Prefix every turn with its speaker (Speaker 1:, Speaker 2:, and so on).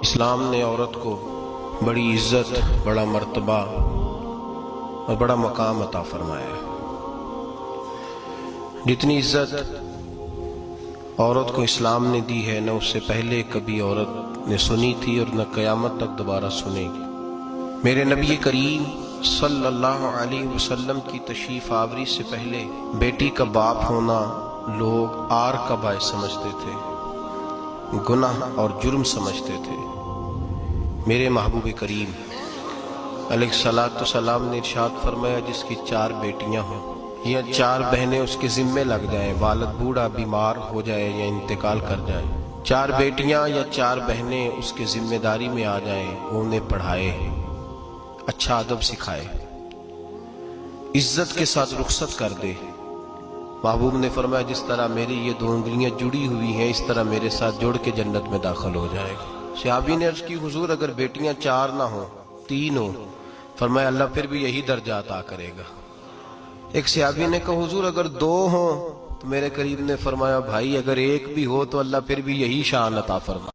Speaker 1: اسلام نے عورت کو بڑی عزت، بڑا مرتبہ اور بڑا مقام عطا فرمایا ہے۔ جتنی عزت عورت کو اسلام نے دی ہے نہ اس سے پہلے کبھی عورت نے سنی تھی اور نہ قیامت تک دوبارہ سنے گی۔ میرے نبی کریم صلی اللہ علیہ وسلم کی تشریف آوری سے پہلے بیٹی کا باپ ہونا لوگ عار کا باعث سمجھتے تھے، گناہ اور جرم سمجھتے تھے۔ میرے محبوب کریم علیہ الصلاۃ والسلام نے ارشاد فرمایا، جس کی 4 بیٹیاں ہوں یا 4 بہنیں اس کے ذمے لگ جائیں، والد بوڑھا بیمار ہو جائے یا انتقال کر جائے، 4 بیٹیاں یا 4 بہنیں اس کے ذمہ داری میں آ جائیں، وہ انہیں پڑھائے، اچھا ادب سکھائے، عزت کے ساتھ رخصت کر دے۔ محبوب نے فرمایا، جس طرح میری یہ 2 انگلیاں جڑی ہوئی ہیں اس طرح میرے ساتھ جڑ کے جنت میں داخل ہو جائے گا۔ صحابی نے عرض کی، حضور اگر بیٹیاں 4 نہ ہوں 3 ہوں؟ فرمایا اللہ پھر بھی یہی درجہ عطا کرے گا۔ ایک صحابی نے کہا، حضور اگر 2 ہوں؟ تو میرے قریب نے فرمایا، بھائی اگر 1 بھی ہو تو اللہ پھر بھی یہی شان عطا فرما۔